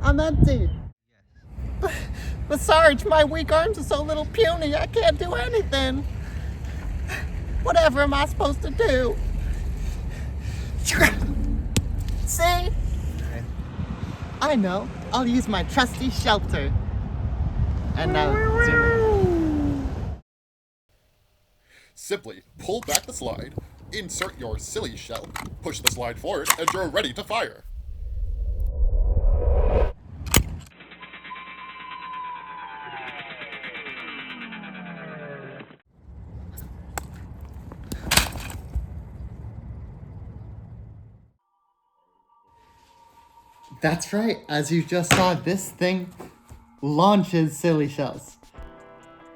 I'm empty. But Sarge, my weak arms are so little puny, I can't do anything. Whatever am I supposed to do? See? I know. I'll use my trusty Shellter. And now zoom in. Simply pull back the slide, insert your Sillyshell, push the slide forward, and you're ready to fire. That's right. As you just saw, this thing launches Sillyshells.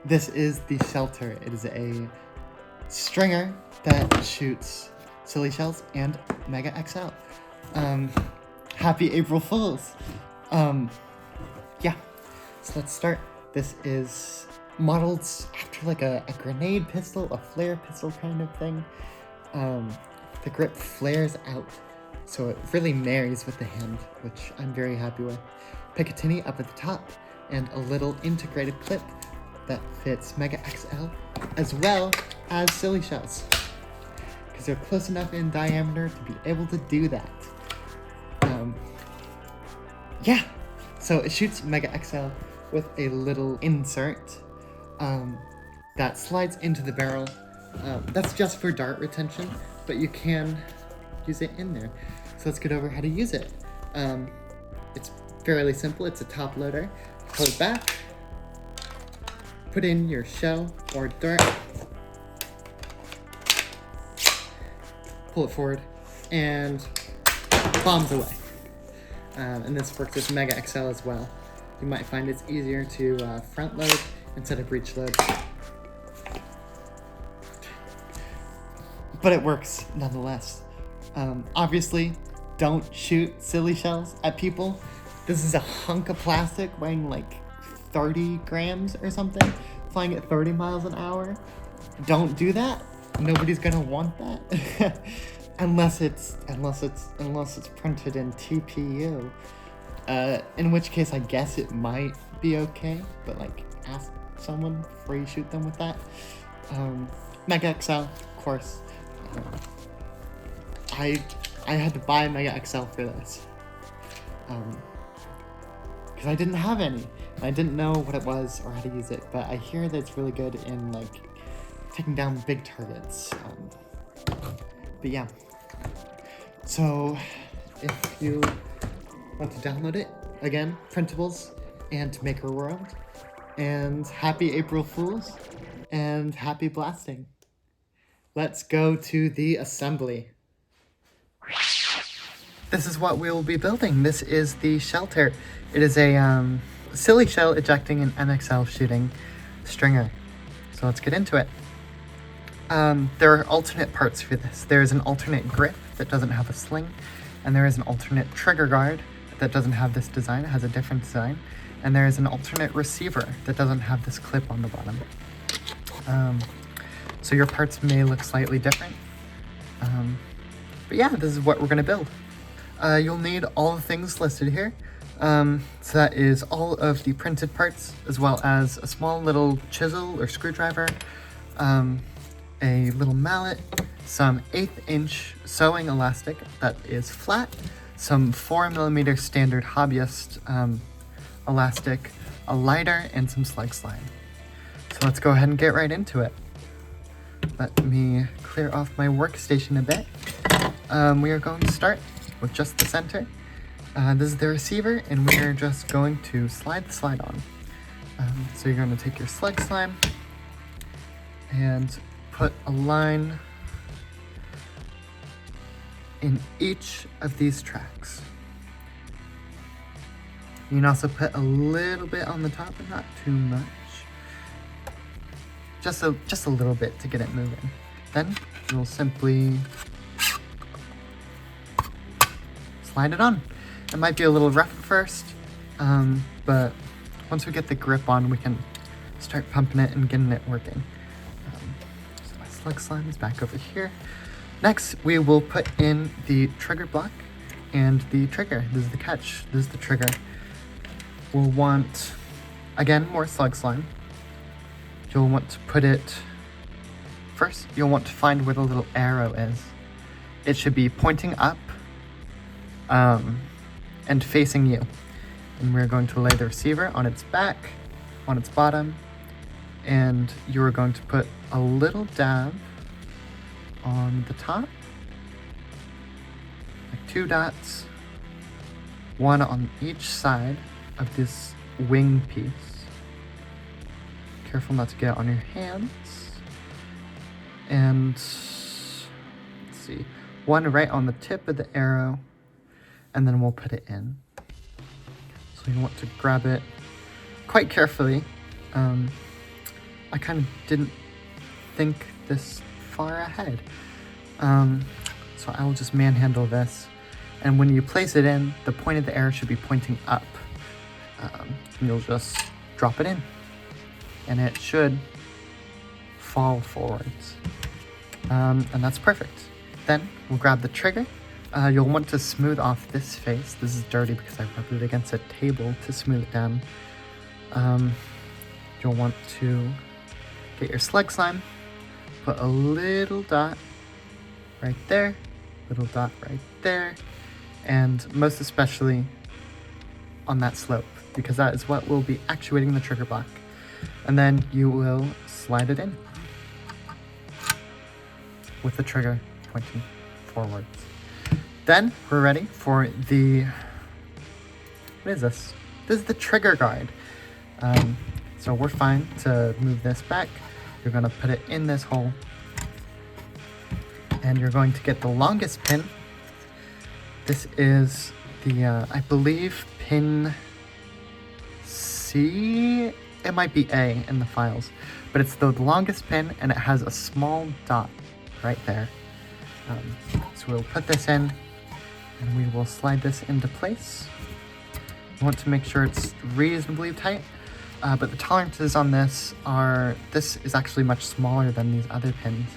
This is the Shellter. It is a stringer that shoots Sillyshells and Mega XL. Happy April Fools. Yeah, so let's start. This is modeled after like a grenade pistol, a flare pistol kind of thing. The grip flares out, so it really marries with the hand, which I'm very happy with. Picatinny up at the top, and a little integrated clip that fits Mega XL as well as Sillyshells, because they're close enough in diameter to be able to do that. Yeah, so it shoots Mega XL with a little insert that slides into the barrel. That's just for dart retention, but you can use it in there. So let's get over how to use it. It's fairly simple. It's a top loader. Pull it back, put in your shell or dart, pull it forward, and bombs away. And this works with Mega XL as well. You might find it's easier to front load instead of breech load. But it works nonetheless. Obviously, don't shoot Sillyshells at people. This is a hunk of plastic weighing like 30 grams or something, flying at 30 miles an hour. Don't do that. Nobody's gonna want that. unless it's printed in TPU. In which case I guess it might be okay, but like ask someone before you shoot them with that. Mega XL, of course. I had to buy Mega XL for this. Because I didn't have any. And I didn't know what it was or how to use it, but I hear that it's really good in like taking down big targets. But yeah. So if you want to download it, again, printables and Maker World. And happy April Fools and happy blasting. Let's go to the assembly. This is what we will be building. This is the Shellter. It is a Sillyshell ejecting and MXL shooting stringer. So let's get into it. There are alternate parts for this. There is an alternate grip that doesn't have a sling, and there is an alternate trigger guard that doesn't have this design. It has a different design. And there is an alternate receiver that doesn't have this clip on the bottom. So your parts may look slightly different. But yeah, this is what we're gonna build. You'll need all the things listed here. So that is all of the printed parts, as well as a small little chisel or screwdriver, a little mallet, some 1/8 inch sewing elastic that is flat, some 4mm standard hobbyist elastic, a lighter, and some slug slime. So let's go ahead and get right into it. Let me clear off my workstation a bit. We are going to start with just the center. This is the receiver, and we are just going to slide the slide on. So you're going to take your slug slime and put a line in each of these tracks. You can also put a little bit on the top, but not too much. Just a little bit to get it moving. Then you'll simply slide it on. It might be a little rough at first, but once we get the grip on, we can start pumping it and getting it working. So my slug slime is back over here. Next, we will put in the trigger block and the trigger. This is the catch. This is the trigger. we'll want, again, more slug slime. You'll want to put it, first you'll want to find where the little arrow is. It should be pointing up and facing you. And we're going to lay the receiver on its back, on its bottom, and you are going to put a little dab on the top, like 2 dots, 1 on each side of this wing piece. Careful not to get on your hands. And let's see, 1 right on the tip of the arrow, and then we'll put it in. So you want to grab it quite carefully. I kind of didn't think this far ahead. So I will just manhandle this. And when you place it in, the point of the arrow should be pointing up. And you'll just drop it in. And it should fall forwards. And that's perfect. Then we'll grab the trigger. You'll want to smooth off this face. This is dirty because I rubbed it against a table to smooth it down. You'll want to get your slug slime, put a little dot right there, little dot right there, and most especially on that slope, because that is what will be actuating the trigger block. And then you will slide it in with the trigger pointing forwards. Then we're ready for the, what is this? This is the trigger guard. So we're fine to move this back. You're gonna put it in this hole, and you're going to get the longest pin. This is the, I believe, pin C? It might be A in the files, but it's the longest pin, and it has a small dot right there. So we'll put this in, and we will slide this into place. You want to make sure it's reasonably tight, but the tolerances on this is actually much smaller than these other pins.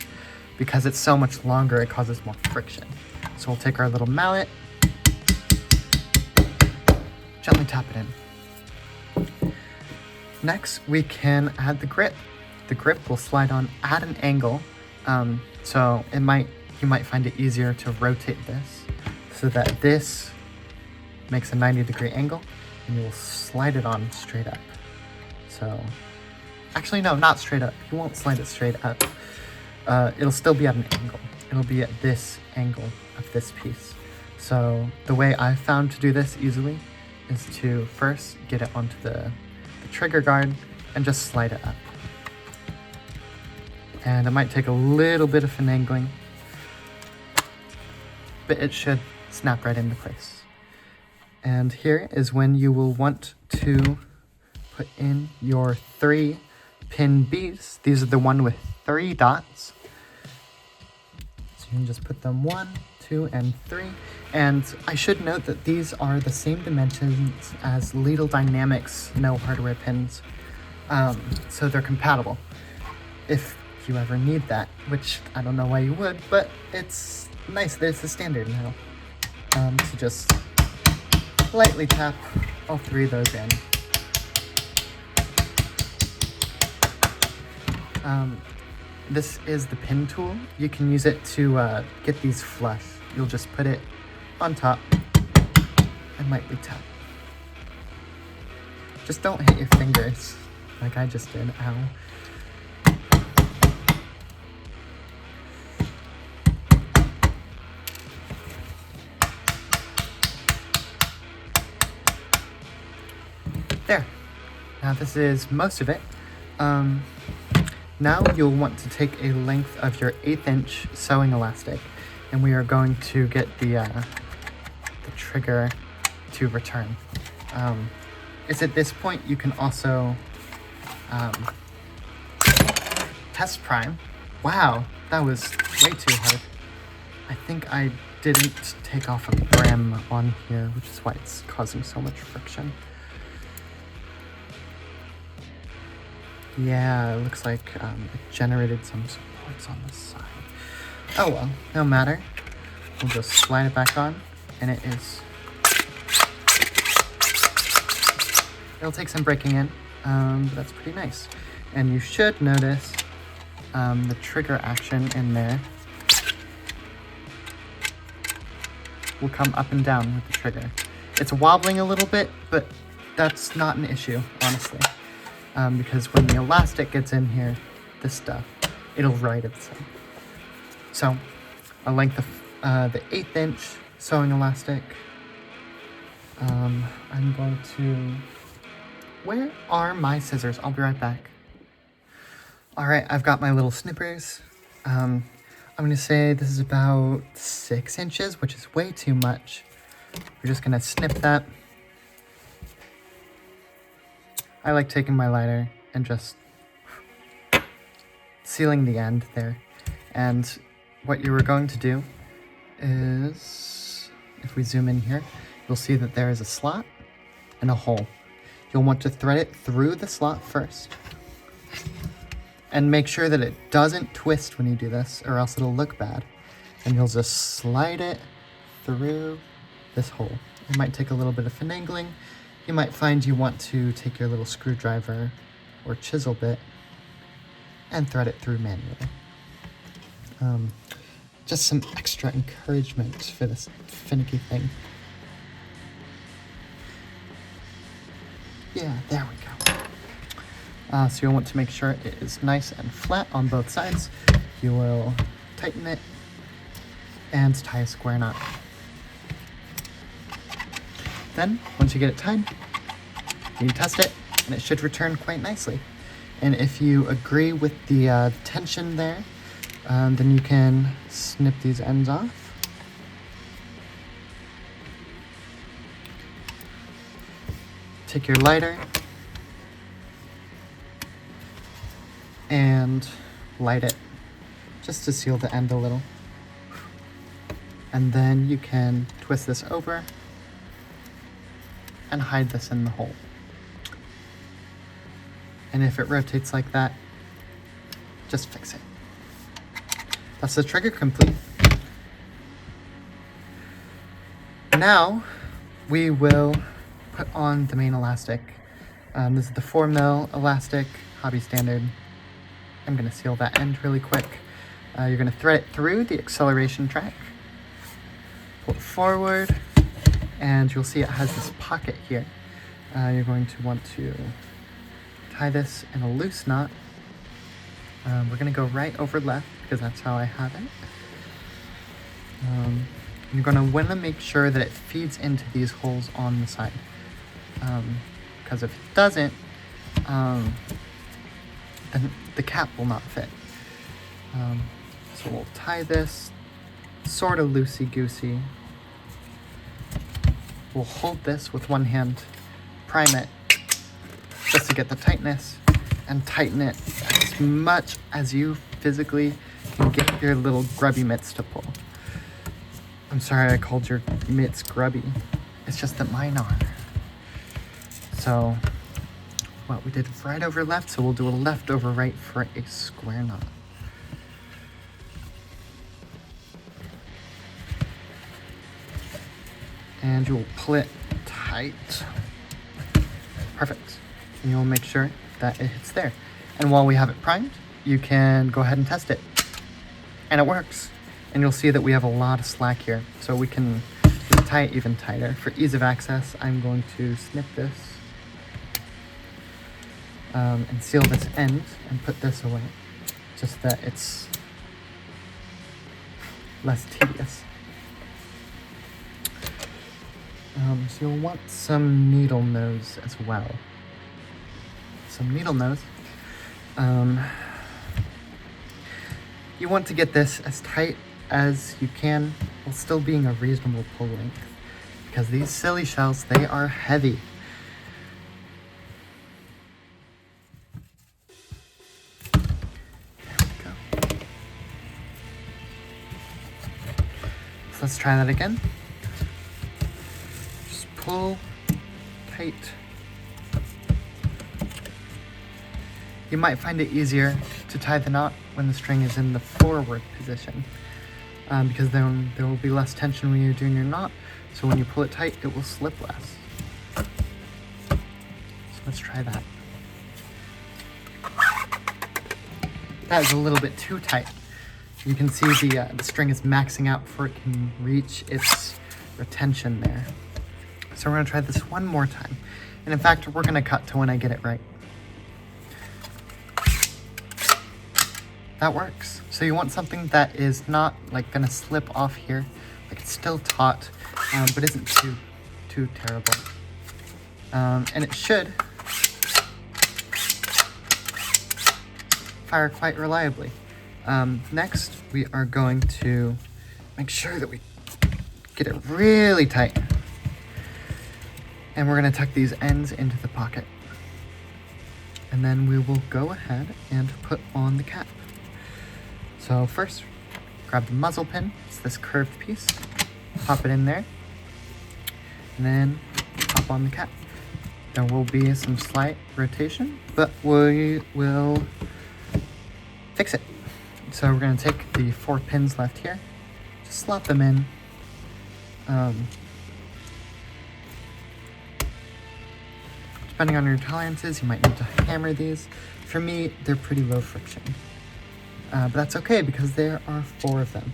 Because it's so much longer, it causes more friction. So we'll take our little mallet, gently tap it in. Next, we can add the grip. The grip will slide on at an angle, so you might find it easier to rotate this so that this makes a 90-degree angle, and you will slide it on straight up. So, actually no, not straight up. You won't slide it straight up. It'll still be at an angle. It'll be at this angle of this piece. So the way I've found to do this easily is to first get it onto the trigger guard and just slide it up. And it might take a little bit of finagling, but it should snap right into place. And here is when you will want to put in your 3 pin beads. These are the one with 3 dots. So you can just put them 1, 2, and 3. And I should note that these are the same dimensions as Lidl Dynamics no hardware pins. So they're compatible if you ever need that, which I don't know why you would, but it's nice that it's the standard now. So just lightly tap all 3 of those in. This is the pin tool. You can use it to get these flush. You'll just put it on top and lightly tap. Just don't hit your fingers like I just did. Ow. There. Now this is most of it. Now you'll want to take a length of your 1/8 inch sewing elastic, and we are going to get the trigger to return. It's at this point you can also test prime. Wow, that was way too hard. I think I didn't take off a brim on here, which is why it's causing so much friction. Yeah, it looks like it generated some supports on the side. Oh well, no matter. We'll just slide it back on, and it is It'll take some breaking in, but that's pretty nice. And you should notice the trigger action in there will come up and down with the trigger. It's wobbling a little bit, but that's not an issue, honestly. Because when the elastic gets in here, this stuff, it'll right itself. So, a length of the 1/8 inch sewing elastic. I'm going to... Where are my scissors? I'll be right back. Alright, I've got my little snippers. I'm going to say this is about 6 inches, which is way too much. We're just going to snip that. I like taking my lighter and just sealing the end there. And what you were going to do is, if we zoom in here, you'll see that there is a slot and a hole. You'll want to thread it through the slot first. And make sure that it doesn't twist when you do this, or else it'll look bad. And you'll just slide it through this hole. It might take a little bit of finagling. You might find you want to take your little screwdriver or chisel bit and thread it through manually. Just some extra encouragement for this finicky thing. Yeah, there we go. So you'll want to make sure it is nice and flat on both sides. You will tighten it and tie a square knot. Then, once you get it tied, you test it, and it should return quite nicely. And if you agree with the tension there, then you can snip these ends off. Take your lighter and light it just to seal the end a little. And then you can twist this over and hide this in the hole. And if it rotates like that, just fix it. That's the trigger complete. Now we will put on the main elastic. This is the 4mm elastic, hobby standard. I'm going to seal that end really quick. You're going to thread it through the acceleration track, pull it forward, and you'll see it has this pocket here. You're going to want to tie this in a loose knot. We're going to go right over left because that's how I have it. You're going to want to make sure that it feeds into these holes on the side. Because if it doesn't, then the cap will not fit. So we'll tie this sort of loosey-goosey. We'll hold this with one hand, prime it, just to get the tightness, and tighten it as much as you physically can get your little grubby mitts to pull. I'm sorry I called your mitts grubby. It's just that mine are. So, well, we did right over left, so we'll do a left over right for a square knot. And you'll pull it tight. Perfect. And you'll make sure that it hits there. And while we have it primed, you can go ahead and test it. And it works. And you'll see that we have a lot of slack here. So we can tie it even tighter. For ease of access, I'm going to snip this and seal this end and put this away, just that it's less tedious. So you'll want some needle nose as well. Some needle nose. You want to get this as tight as you can while still being a reasonable pull length, because these Sillyshells, they are heavy. There we go. So let's try that again. Just pull tight. You might find it easier to tie the knot when the string is in the forward position, because then there will be less tension when you're doing your knot, so when you pull it tight, it will slip less. So let's try that. That is a little bit too tight. You can see the string is maxing out before it can reach its retention there. So we're gonna try this one more time. And in fact, we're gonna cut to when I get it right. That works. So you want something that is not like gonna slip off here. Like it's still taut, but isn't too terrible. And it should fire quite reliably. Next, we are going to make sure that we get it really tight. And we're gonna tuck these ends into the pocket. And then we will go ahead and put on the cap. So first, grab the muzzle pin. It's this curved piece. Pop it in there. And then pop on the cap. There will be some slight rotation, but we will fix it. So we're gonna take the 4 pins left here, just slot them in. Depending on your tolerances, you might need to hammer these. For me, they're pretty low friction. But that's okay because there are 4 of them.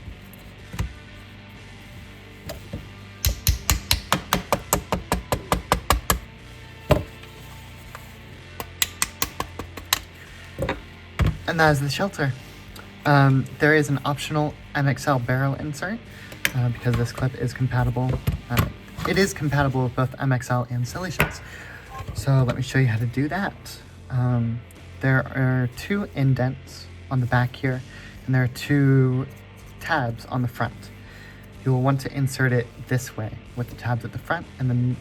And that is the Shellter. There is an optional MXL barrel insert because this clip is compatible. It is compatible with both MXL and Sillyshells. So let me show you how to do that. There are 2 indents on the back here, and there are 2 tabs on the front. You will want to insert it this way with the tabs at the front and then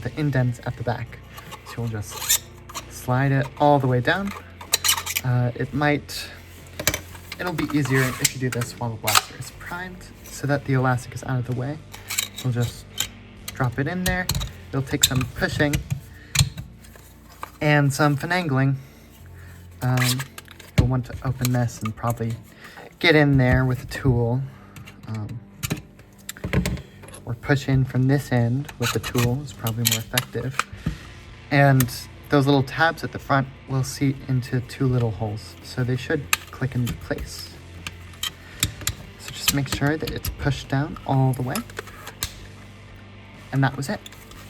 the indents at the back. So you'll just slide it all the way down. It'll be easier if you do this while the blaster is primed so that the elastic is out of the way. We'll just drop it in there. It'll take some pushing and some finagling. You'll want to open this and probably get in there with a tool. Or push in from this end with the tool is probably more effective. And those little tabs at the front will seat into 2 little holes, so they should click into place. So just make sure that it's pushed down all the way. And that was it.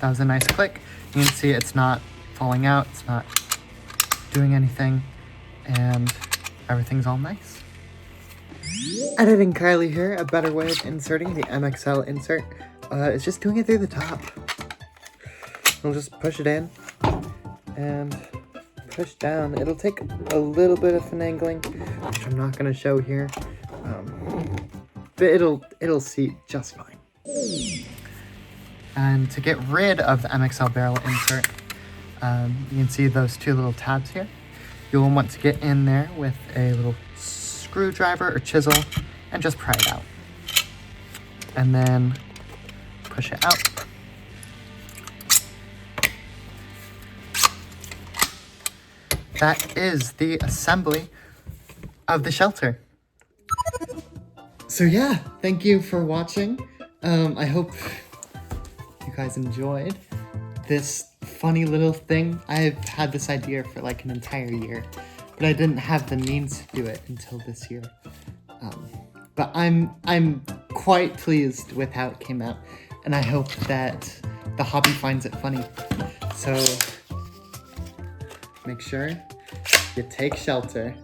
That was a nice click. You can see it's not falling out, it's not doing anything, and everything's all nice. Editing Kylie here. A better way of inserting the MXL insert is just doing it through the top. We'll just push it in and push down. It'll take a little bit of finagling, which I'm not going to show here, but it'll seat just fine. And to get rid of the MXL barrel insert, you can see those 2 little tabs here. You'll want to get in there with a little screwdriver or chisel and just pry it out. And then push it out. That is the assembly of the Shellter. So yeah, thank you for watching. I hope you guys enjoyed this funny little thing. I've had this idea for like an entire year, but I didn't have the means to do it until this year. But I'm quite pleased with how it came out, and I hope that the hobby finds it funny. So make sure you take Shellter.